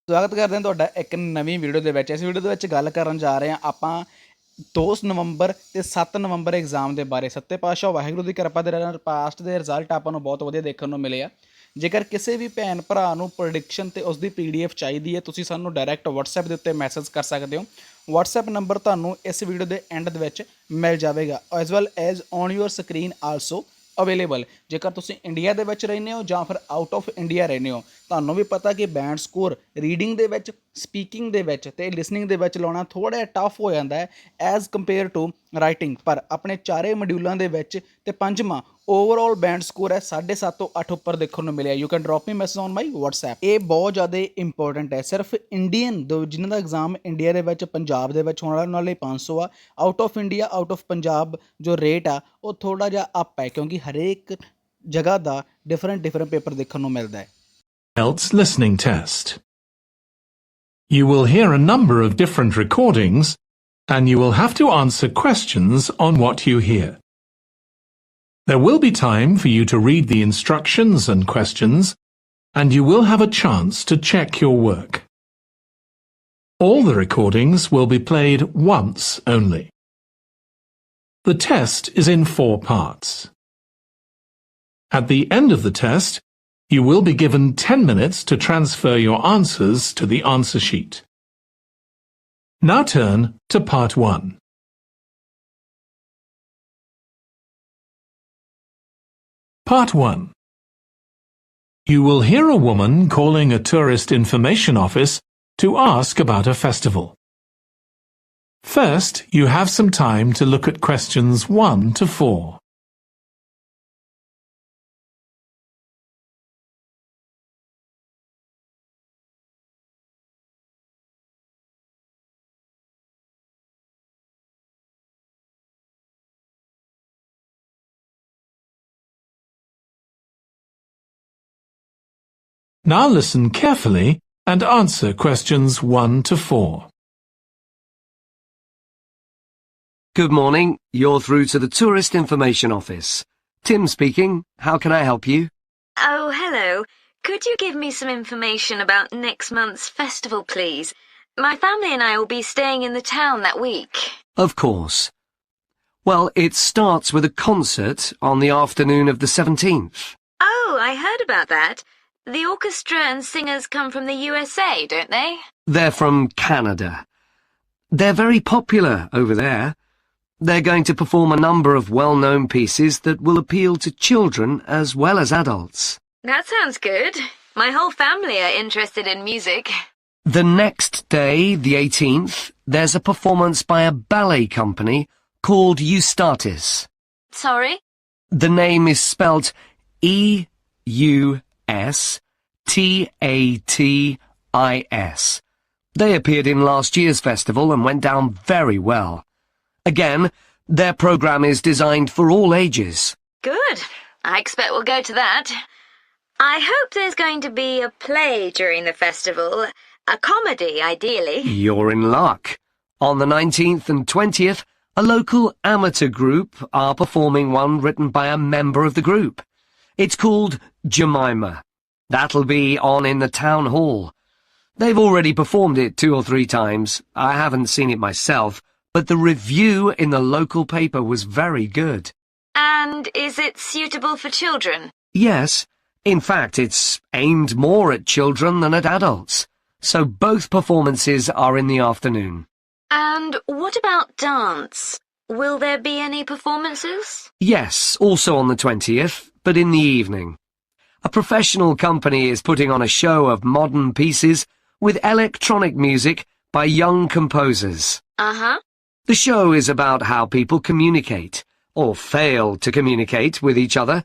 स्वागत करते हैं ਤੁਹਾਡਾ ਇੱਕ ਨਵੀਂ ਵੀਡੀਓ ਦੇ ਵਿੱਚ। ਇਸ ਵੀਡੀਓ ਦੇ ਵਿੱਚ ਗੱਲ ਕਰਨ ਜਾ ਰਹੇ ਹਾਂ ਆਪਾਂ 2 ਨਵੰਬਰ ਤੇ 7 ਨਵੰਬਰ ਐਗਜ਼ਾਮ ਦੇ ਬਾਰੇ। ਸੱਤੇ ਪਾਤਸ਼ਾਹ ਵਾਹਿਗੁਰੂ ਦੀ ਕਿਰਪਾ ਦੇ ਨਾਲ ਪਾਸਟ ਦੇ ਰਿਜ਼ਲਟ ਆਪਾਂ ਨੂੰ ਬਹੁਤ ਵਧੀਆ ਦੇਖਣ ਨੂੰ ਮਿਲੇ ਆ। ਜੇਕਰ ਕਿਸੇ ਵੀ ਭੈਣ ਭਰਾ ਨੂੰ ਪ੍ਰੈਡਿਕਸ਼ਨ ਤੇ ਉਸਦੀ PDF ਚਾਹੀਦੀ ਹੈ, ਤੁਸੀਂ ਸਾਨੂੰ ਡਾਇਰੈਕਟ WhatsApp ਦੇ ਉੱਤੇ ਮੈਸੇਜ ਕਰ ਸਕਦੇ ਹੋ। WhatsApp ਨੰਬਰ ਤੁਹਾਨੂੰ ਇਸ ਵੀਡੀਓ ਦੇ ਐਂਡ ਦੇ ਵਿੱਚ ਮਿਲ ਜਾਵੇਗਾ, as well as on your screen also available. ਜੇਕਰ ਤੁਸੀਂ ਇੰਡੀਆ ਦੇ ਵਿੱਚ ਰਹਿੰਦੇ ਹੋ ਜਾਂ ਫਿਰ ਆਊਟ ਆਫ ਇੰਡੀਆ ਰਹਿੰਦੇ ਹੋ, ਤੁਹਾਨੂੰ ਵੀ ਪਤਾ ਕਿ ਬੈਂਡ ਸਕੋਰ ਰੀਡਿੰਗ ਦੇ ਵਿੱਚ, ਸਪੀਕਿੰਗ ਦੇ ਵਿੱਚ ਤੇ ਲਿਸਨਿੰਗ ਦੇ ਵਿੱਚ ਲਾਉਣਾ ਥੋੜ੍ਹਾ ਜਿਹਾ ਟਫ ਹੋ ਜਾਂਦਾ ਹੈ ਐਜ਼ ਕੰਪੇਅਰ ਟੂ ਰਾਈਟਿੰਗ। ਪਰ ਆਪਣੇ ਚਾਰੇ ਮੋਡਿਊਲਾਂ ਦੇ ਵਿੱਚ ਤੇ ਪੰਜਵਾਂ ਓਵਰਆਲ ਬੈਂਡ ਸਕੋਰ ਹੈ 7.5 ਤੋਂ 8 ਉੱਪਰ ਦੇਖਣ ਨੂੰ ਮਿਲਿਆ। You can drop me message on my WhatsApp। ਇਹ ਬਹੁਤ ਜ਼ਿਆਦਾ ਇੰਪੋਰਟੈਂਟ ਹੈ। ਸਿਰਫ ਇੰਡੀਅਨ ਜਿਨ੍ਹਾਂ ਦਾ ਐਗਜ਼ਾਮ ਇੰਡੀਆ ਦੇ ਵਿੱਚ ਪੰਜਾਬ ਦੇ ਵਿੱਚ ਹੋਣ ਵਾਲਾ, ਉਹਨਾਂ ਲਈ 500 ਆ। Out of India, out of Punjab ਜੋ ਰੇਟ ਆ ਉਹ ਥੋੜ੍ਹਾ ਜਿਹਾ ਅਪ ਹੈ, ਕਿਉਂਕਿ ਹਰੇਕ ਜਗ੍ਹਾ ਦਾ ਡਿਫਰੈਂਟ ਪੇਪਰ ਦੇਖਣ ਨੂੰ ਮਿਲਦਾ ਹੈ। Ielts listening test. You will hear a number of different recordings and you will have to answer questions on what you hear. There will be time for you to read the instructions and questions and you will have a chance to check your work. All the recordings will be played once only. The test is in 4 parts. At the end of the test, you will be given 10 minutes to transfer your answers to the answer sheet. Now turn to part 1. Part 1. You will hear a woman calling a tourist information office to ask about a festival. First, you have some time to look at questions 1 to 4. Now listen carefully and answer questions 1 to 4. Good morning. You're through to the Tourist Information Office. Tim speaking. How can I help you? Oh, hello. Could you give me some information about next month's festival, please? My family and I will be staying in the town that week. Of course. Well, it starts with a concert on the afternoon of the 17th. Oh, I heard about that. The orchestra and singers come from the USA, don't they? They're from Canada. They're very popular over there. They're going to perform a number of well-known pieces that will appeal to children as well as adults. That sounds good. My whole family are interested in music. The next day, the 18th, there's a performance by a ballet company called Eustatis. Sorry? The name is spelt Eustatis. They appeared in last year's festival and went down very well. Again, their program is designed for all ages. Good. I expect we'll go to that. I hope there's going to be a play during the festival. A comedy, ideally. You're in luck. On the 19th and 20th, a local amateur group are performing one written by a member of the group. It's called Jemima. That'll be on in the town hall. They've already performed it 2 or 3 times. I haven't seen it myself, but the review in the local paper was very good. And is it suitable for children? Yes. In fact, it's aimed more at children than at adults. So both performances are in the afternoon. And what about dance? Will there be any performances? Yes, also on the 20th, but in the evening. A professional company is putting on a show of modern pieces with electronic music by young composers. Uh-huh. The show is about how people communicate, or fail to communicate with each other,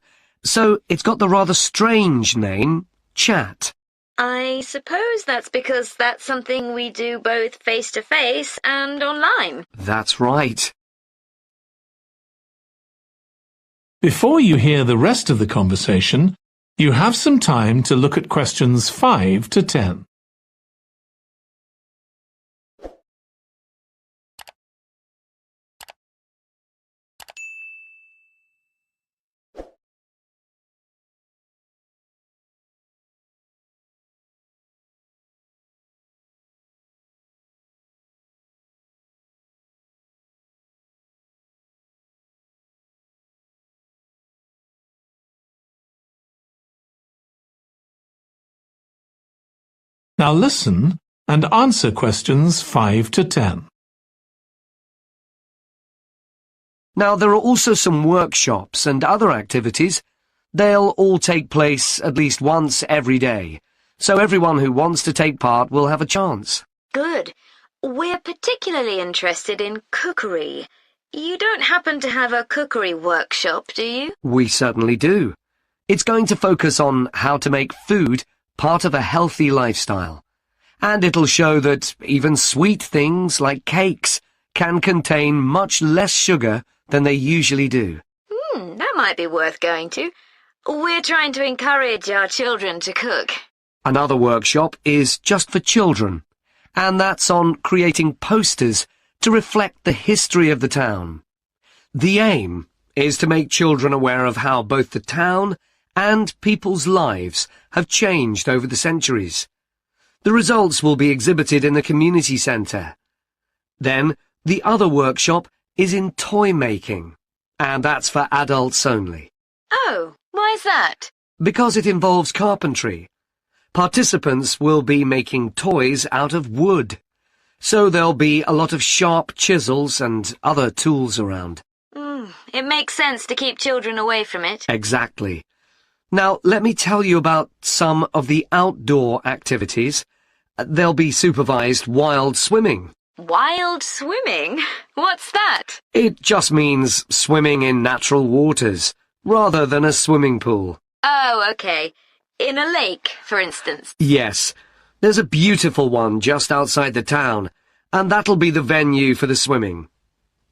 so it's got the rather strange name, Chat. I suppose that's because that's something we do both face-to-face and online. That's right. Before you hear the rest of the conversation, you have some time to look at questions 5 to 10. Now listen and answer questions 5 to 10. Now, there are also some workshops and other activities. They'll all take place at least once every day, so everyone who wants to take part will have a chance. Good. We're particularly interested in cookery. You don't happen to have a cookery workshop, do you? We certainly do. It's going to focus on how to make food part of a healthy lifestyle. And it'll show that even sweet things like cakes can contain much less sugar than they usually do. That might be worth going to. We're trying to encourage our children to cook. Another workshop is just for children, and that's on creating posters to reflect the history of the town. The aim is to make children aware of how both the town and people's lives have changed over the centuries. The results will be exhibited in the community centre. Then, the other workshop is in toy making, and that's for adults only. Oh, why's that? Because it involves carpentry. Participants will be making toys out of wood, so there'll be a lot of sharp chisels and other tools around. It makes sense to keep children away from it. Exactly. Now, let me tell you about some of the outdoor activities. There'll be supervised wild swimming. Wild swimming? What's that? It just means swimming in natural waters, rather than a swimming pool. Oh, okay. In a lake, for instance. Yes, there's a beautiful one just outside the town, and that'll be the venue for the swimming.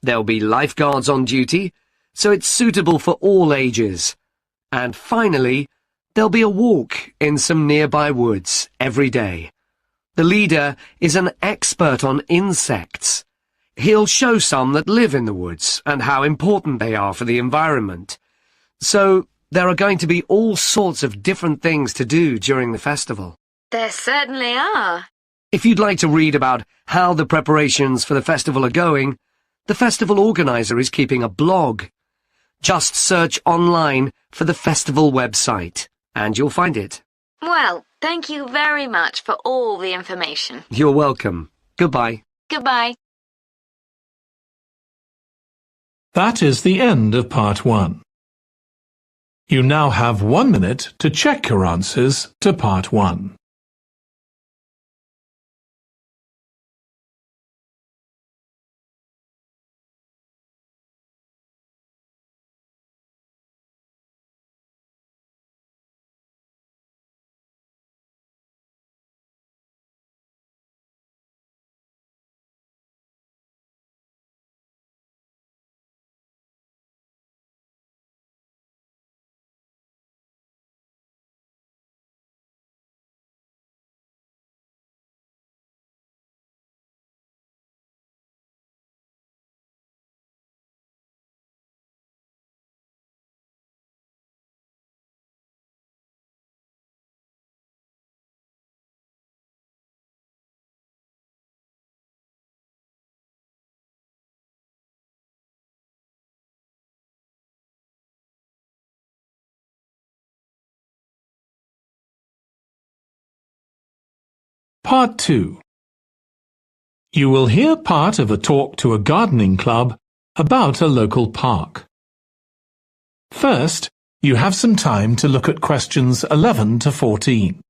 There'll be lifeguards on duty, so it's suitable for all ages. And finally, there'll be a walk in some nearby woods every day. The leader is an expert on insects. He'll show some that live in the woods and how important they are for the environment. So there are going to be all sorts of different things to do during the festival. There certainly are. If you'd like to read about how the preparations for the festival are going, the festival organizer is keeping a blog. Just search online for the festival website, and you'll find it. Well, thank you very much for all the information. You're welcome. Goodbye. Goodbye. That is the end of part 1. You now have 1 minute to check your answers to part 1. Part 2. You will hear part of a talk to a gardening club about a local park. First, you have some time to look at questions 11 to 14.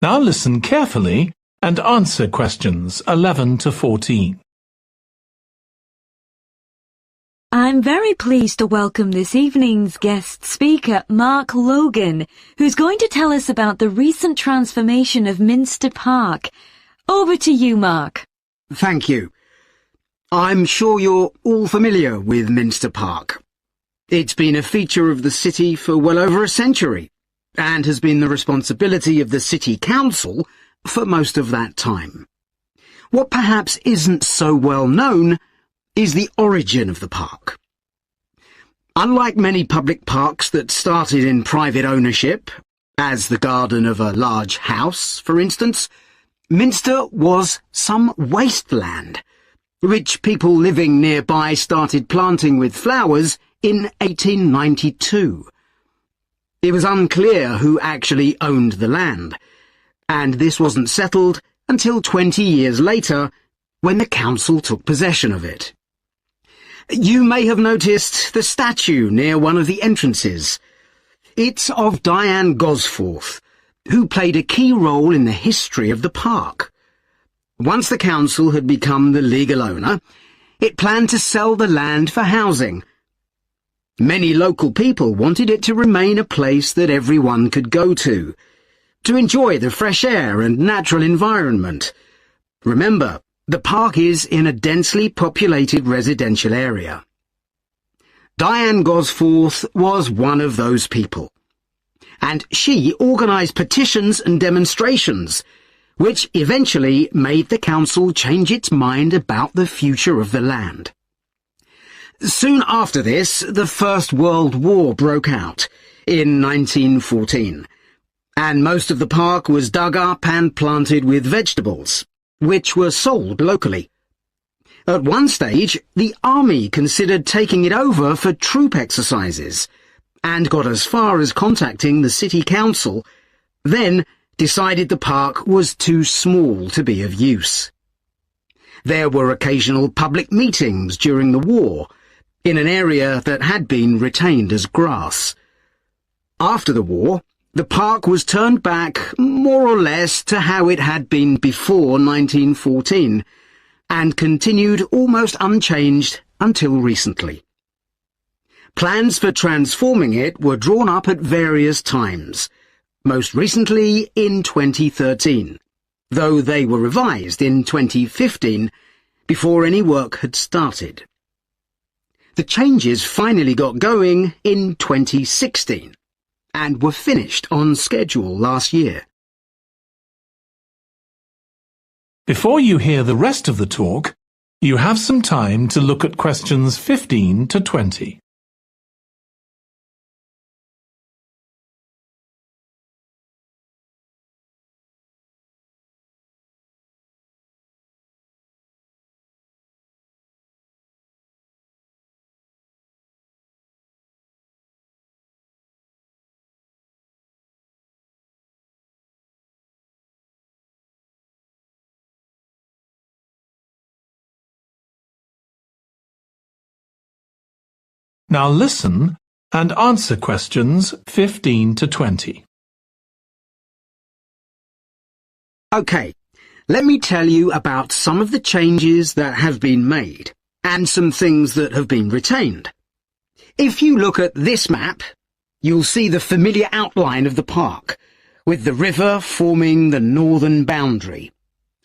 Now listen carefully and answer questions 11 to 14. I'm very pleased to welcome this evening's guest speaker, Mark Logan, who's going to tell us about the recent transformation of Minster Park. Over to you, Mark. Thank you. I'm sure you're all familiar with Minster Park. It's been a feature of the city for well over a century, and has been the responsibility of the City Council for most of that time. What perhaps isn't so well known is the origin of the park. Unlike many public parks that started in private ownership, as the garden of a large house, for instance, Minster was some wasteland, which people living nearby started planting with flowers in 1892. It was unclear who actually owned the land, and this wasn't settled until 20 years later, when the council took possession of it. You may have noticed the statue near one of the entrances. It's of Diane Gosforth, who played a key role in the history of the park. Once the council had become the legal owner, it planned to sell the land for housing. Many local people wanted it to remain a place that everyone could go to enjoy the fresh air and natural environment. Remember, the park is in a densely populated residential area. Diane Gosforth was one of those people, and she organised petitions and demonstrations, which eventually made the council change its mind about the future of the land. Soon after this, the First World War broke out in 1914, and most of the park was dug up and planted with vegetables, which were sold locally. At one stage, the army considered taking it over for troop exercises, and got as far as contacting the city council, then decided the park was too small to be of use. There were occasional public meetings during the war, in an area that had been retained as grass. After the war, the park was turned back more or less to how it had been before 1914, and continued almost unchanged until recently. Plans for transforming it were drawn up at various times, most recently in 2013, though they were revised in 2015 before any work had started. The changes finally got going in 2016 and were finished on schedule last year. Before you hear the rest of the talk, you have some time to look at questions 15 to 20. Now listen and answer questions 15 to 20. Okay, let me tell you about some of the changes that have been made, and some things that have been retained. If you look at this map, you'll see the familiar outline of the park, with the river forming the northern boundary,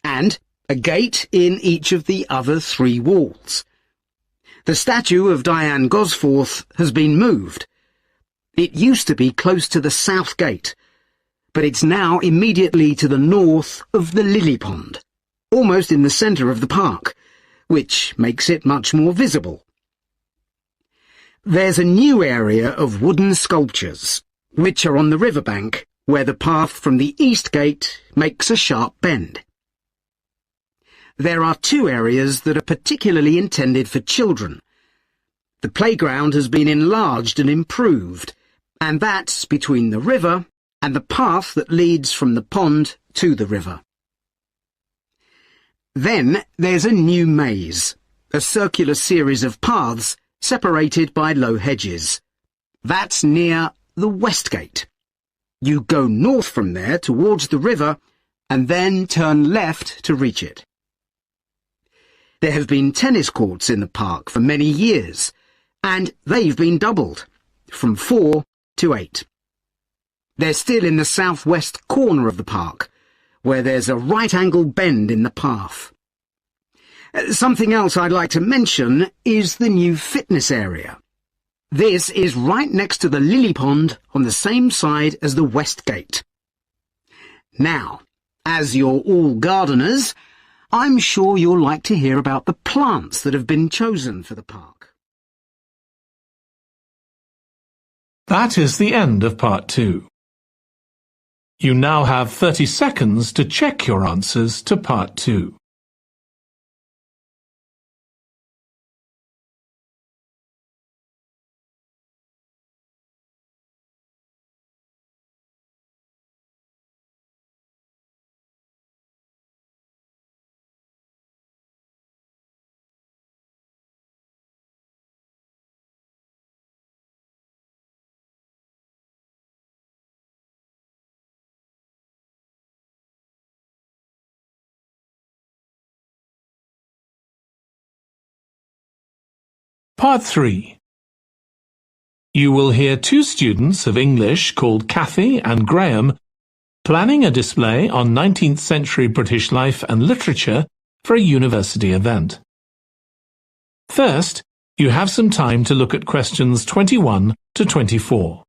and a gate in each of the other three walls. The statue of Diane Gosforth has been moved. It used to be close to the south gate, but it's now immediately to the north of the lily pond, almost in the centre of the park, which makes it much more visible. There's a new area of wooden sculptures, which are on the riverbank, where the path from the east gate makes a sharp bend. There are two areas that are particularly intended for children. The playground has been enlarged and improved, and that's between the river and the path that leads from the pond to the river. Then there's a new maze, a circular series of paths separated by low hedges. That's near the west gate. You go north from there towards the river and then turn left to reach it. There have been tennis courts in the park for many years, and they've been doubled, from 4 to 8. They're still in the southwest corner of the park, where there's a right-angle bend in the path. Something else I'd like to mention is the new fitness area. This is right next to the lily pond on the same side as the west gate. Now, As you're all gardeners, I'm sure you'll like to hear about the plants that have been chosen for the park. That is the end of part 2. You now have 30 seconds to check your answers to part 2. Part 3. You will hear 2 students of English called Kathy and Graham planning a display on 19th century British life and literature for a university event. First, you have some time to look at questions 21 to 24.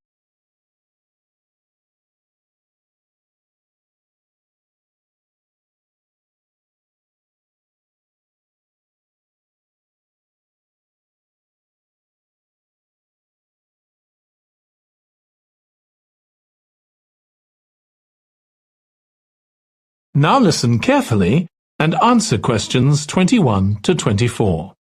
Now listen carefully and answer questions 21 to 24.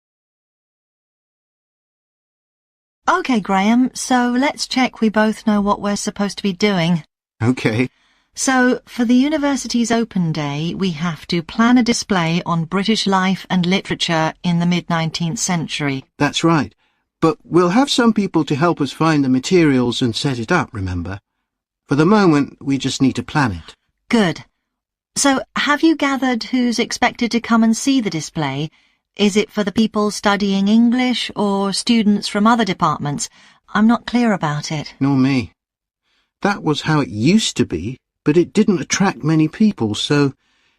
OK, Graham, so let's check we both know what we're supposed to be doing. OK. So, for the university's open day, we have to plan a display on British life and literature in the mid-19th century. That's right. But we'll have some people to help us find the materials and set it up, remember? For the moment, we just need to plan it. Good. So, have you gathered who's expected to come and see the display? Is it for the people studying English or students from other departments? I'm not clear about it. Nor me. That was how it used to be, but it didn't attract many people, so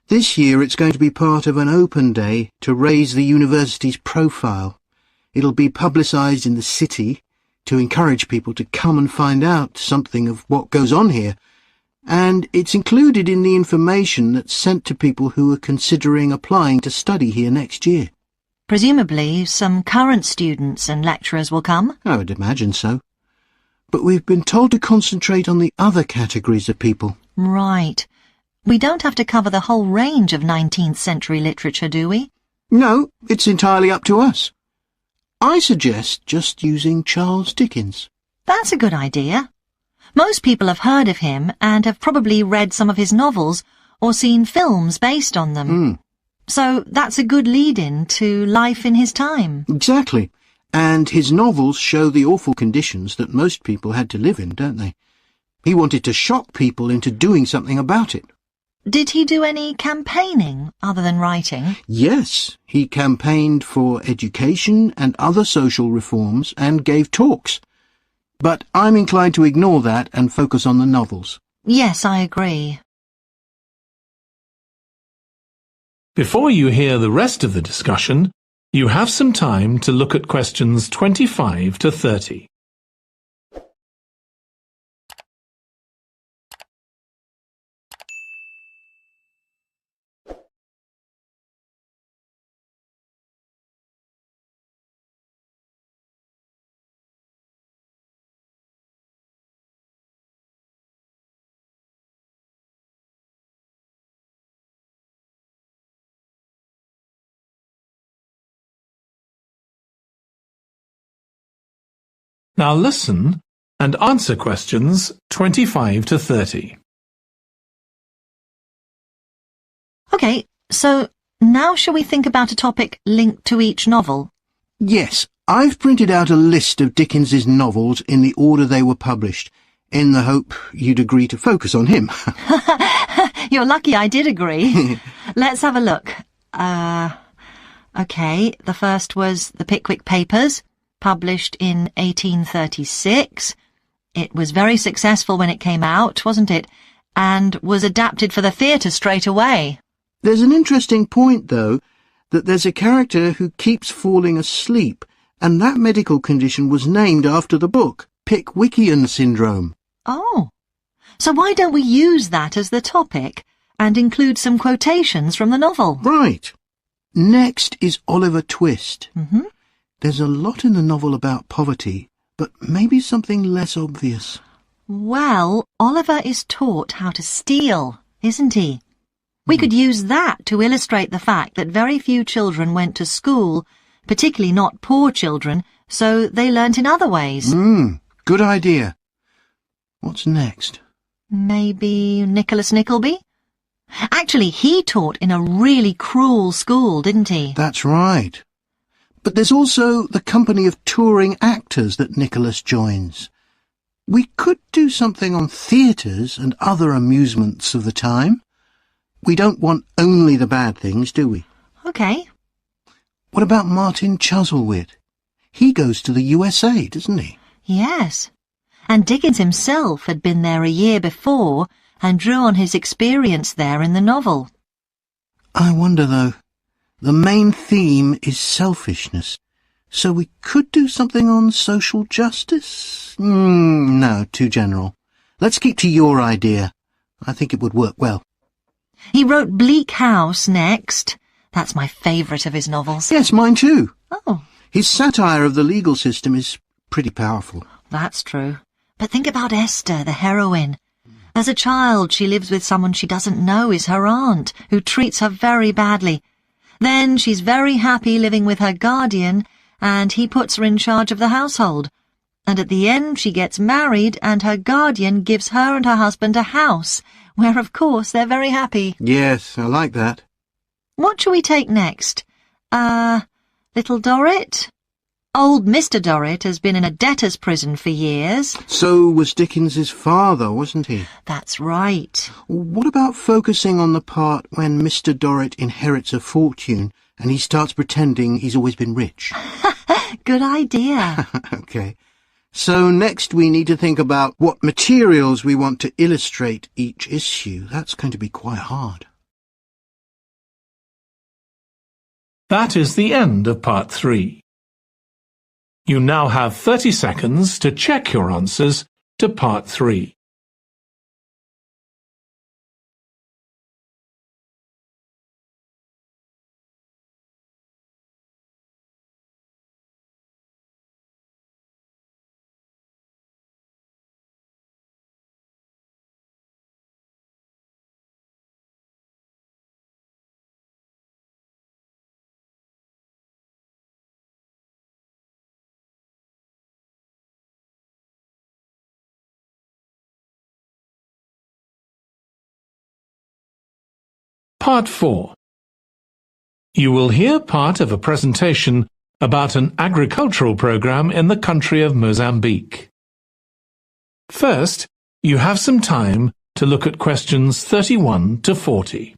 this year it's going to be part of an open day to raise the university's profile. It'll be publicised in the city to encourage people to come and find out something of what goes on here. And it's included in the information that's sent to people who are considering applying to study here next year. Presumably, some current students and lecturers will come? I would imagine so. But we've been told to concentrate on the other categories of people. Right. We don't have to cover the whole range of 19th century literature, do we? No, it's entirely up to us. I suggest just using Charles Dickens. That's a good idea. Most people have heard of him and have probably read some of his novels or seen films based on them. So that's a good lead-in to life in his time. Exactly. And his novels show the awful conditions that most people had to live in, don't they? He wanted to shock people into doing something about it. Did he do any campaigning other than writing? Yes, he campaigned for education and other social reforms and gave talks. But I'm inclined to ignore that and focus on the novels. Yes, I agree. Before you hear the rest of the discussion, you have some time to look at questions 25 to 30. Now listen and answer questions 25 to 30. OK, so now shall we think about a topic linked to each novel? Yes, I've printed out a list of Dickens's novels in the order they were published, in the hope you'd agree to focus on him. You're lucky I did agree. Let's have a look. OK, the first was The Pickwick Papers, published in 1836. It was very successful when it came out, wasn't it? And was adapted for the theatre straight away. There's an interesting point, though, that there's a character who keeps falling asleep, and that medical condition was named after the book, Pickwickian syndrome. Oh, so why don't we use that as the topic? and include some quotations from the novel. Right. Next is Oliver Twist. Mm-hmm. There's a lot in the novel about poverty, but maybe something less obvious. Well, Oliver is taught how to steal, isn't he? We could use that to illustrate the fact that very few children went to school, particularly not poor children, so they learnt in other ways. Good idea. What's next? Maybe Nicholas Nickleby? Actually, he taught in a really cruel school, didn't he? That's right. But there's also the company of touring actors that Nicholas joins. We could do something on theatres and other amusements of the time. We don't want only the bad things, do we? OK. What about Martin Chuzzlewit? He goes to the USA, doesn't he? Yes. And Dickens himself had been there a year before and drew on his experience there in the novel. I wonder, though. The main theme is selfishness. So we could do something on social justice? No, too general. Let's keep to your idea. I think it would work well. He wrote Bleak House next. That's my favourite of his novels. Yes, mine too. Oh, His satire of the legal system is pretty powerful. that's true. But think about Esther, the heroine. As a child, she lives with someone she doesn't know is her aunt, who treats her very badly. Then she's very happy living with her guardian, and he puts her in charge of the household. And at the end, she gets married, and her guardian gives her and her husband a house, where, of course, they're very happy. Yes, I like that. What shall we take next? Little Dorrit? Old Mr. Dorrit has been in a debtor's prison for years. So was Dickens's father, wasn't he? That's right. What about focusing on the part when Mr. Dorrit inherits a fortune and he starts pretending he's always been rich? Good idea. OK. So next we need to think about what materials we want to illustrate each issue. That's going to be quite hard. That is the end of part 3. You now have 30 seconds to check your answers to part 3. Part 4. You will hear part of a presentation about an agricultural program in the country of Mozambique. First, you have some time to look at questions 31 to 40.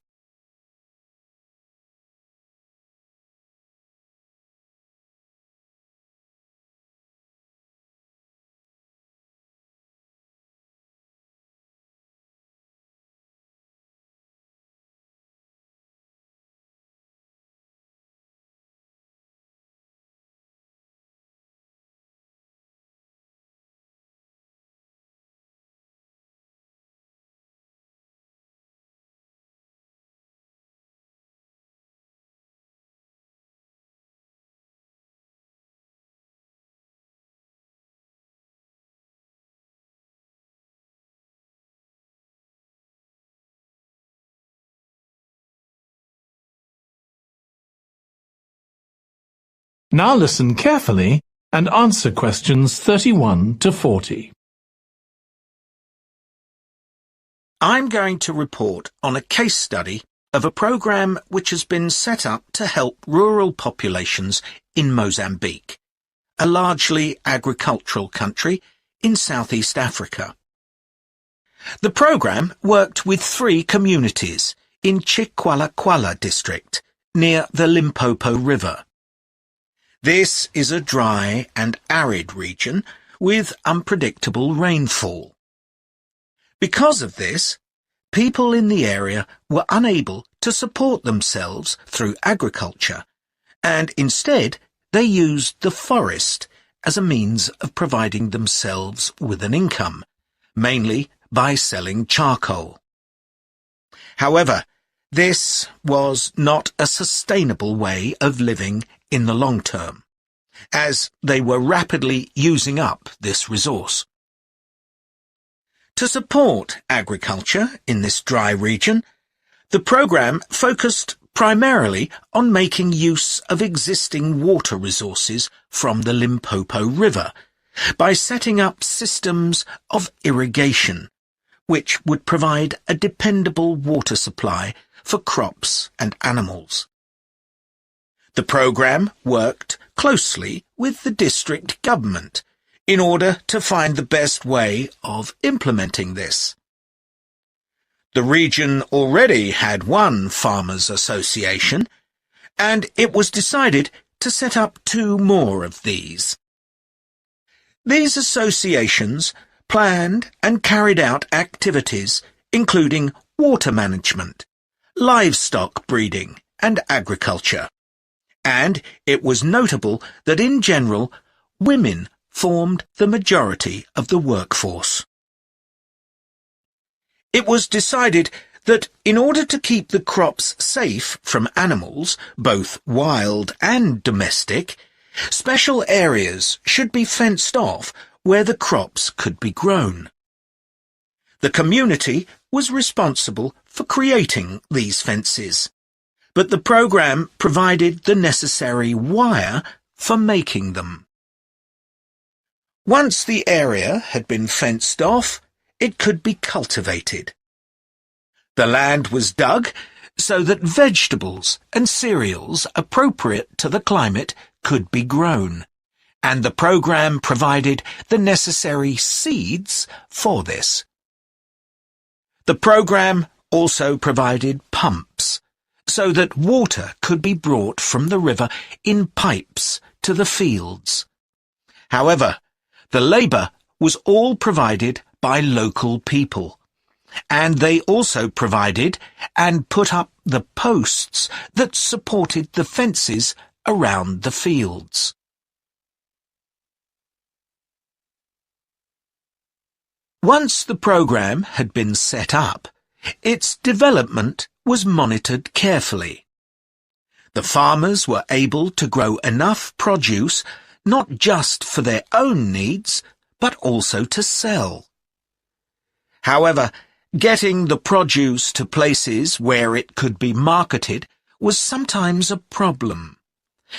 Now listen carefully and answer questions 31 to 40. I'm going to report on a case study of a program which has been set up to help rural populations in Mozambique, a largely agricultural country in Southeast Africa. The program worked with 3 communities in Chikwalakwala district, near the Limpopo River. This is a dry and arid region with unpredictable rainfall. Because of this, people in the area were unable to support themselves through agriculture, and instead they used the forest as a means of providing themselves with an income, mainly by selling charcoal. However, this was not a sustainable way of living in the long term, as they were rapidly using up this resource. To support agriculture in this dry region, the program focused primarily on making use of existing water resources from the Limpopo River by setting up systems of irrigation, which would provide a dependable water supply for crops and animals. The program worked closely with the district government in order to find the best way of implementing this. The region already had one farmers' association, and it was decided to set up 2 more of these. These associations planned and carried out activities including water management, livestock breeding, and agriculture. And it was notable that in general, women formed the majority of the workforce. It was decided that in order to keep the crops safe from animals, both wild and domestic, special areas should be fenced off where the crops could be grown. The community was responsible for creating these fences, but the program provided the necessary wire for making them. Once the area had been fenced off, it could be cultivated. The land was dug so that vegetables and cereals appropriate to the climate could be grown, and the program provided the necessary seeds for this. The program also provided pumps so that water could be brought from the river in pipes to the fields. However, the labour was all provided by local people, and they also provided and put up the posts that supported the fences around the fields. Once the program had been set up, its development was monitored carefully. The farmers were able to grow enough produce not just for their own needs, but also to sell. However, getting the produce to places where it could be marketed was sometimes a problem,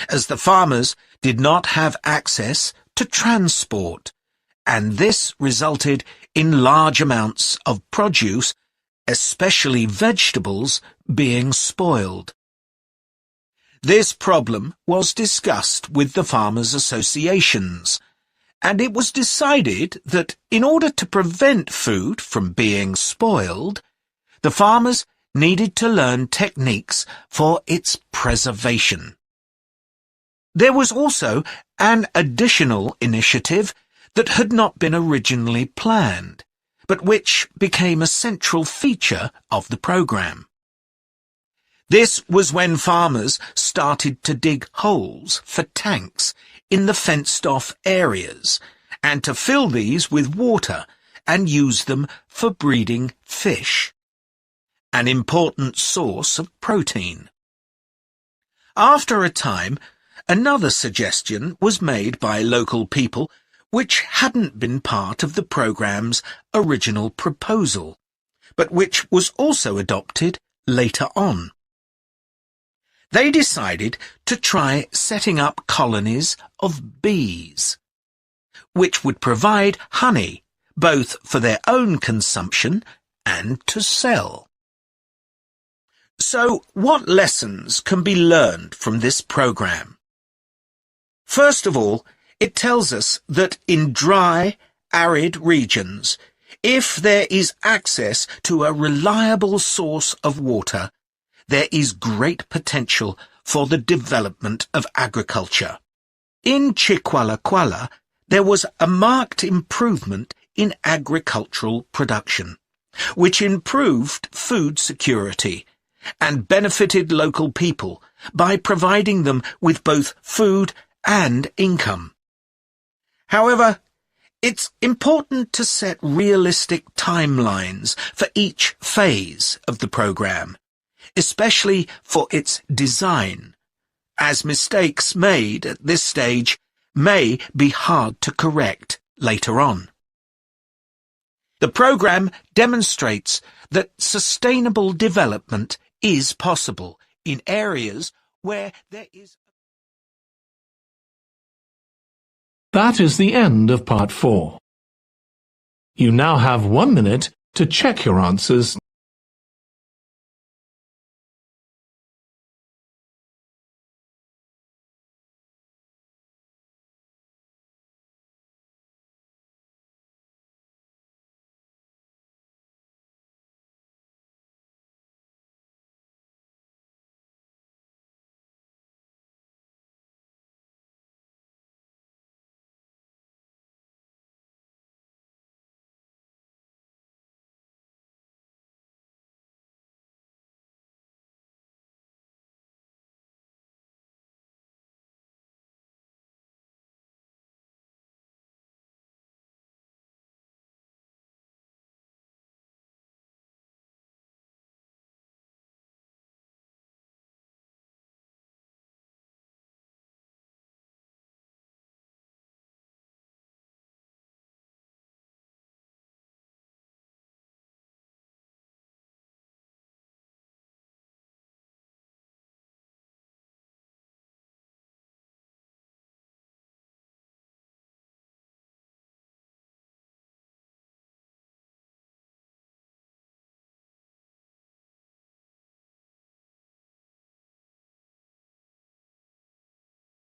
as the farmers did not have access to transport, and this resulted in large amounts of produce, especially vegetables, being spoiled. This problem was discussed with the farmers' associations, and it was decided that in order to prevent food from being spoiled, the farmers needed to learn techniques for its preservation. There was also an additional initiative that had not been originally planned, but which became a central feature of the program. This was when farmers started to dig holes for tanks in the fenced-off areas, and to fill these with water and use them for breeding fish, an important source of protein. After a time, another suggestion was made by local people which hadn't been part of the program's original proposal, but which was also adopted later on. They decided to try setting up colonies of bees, which would provide honey both for their own consumption and to sell. So, what lessons can be learned from this program? First of all, it tells us that in dry, arid regions, if there is access to a reliable source of water, there is great potential for the development of agriculture. In Chiqualaquala, there was a marked improvement in agricultural production, which improved food security and benefited local people by providing them with both food and income. However, It's important to set realistic timelines for each phase of the programme, especially for its design, as mistakes made at this stage may be hard to correct later on. The programme demonstrates that sustainable development is possible in areas where there is... That is the end of part 4. You now have 1 minute to check your answers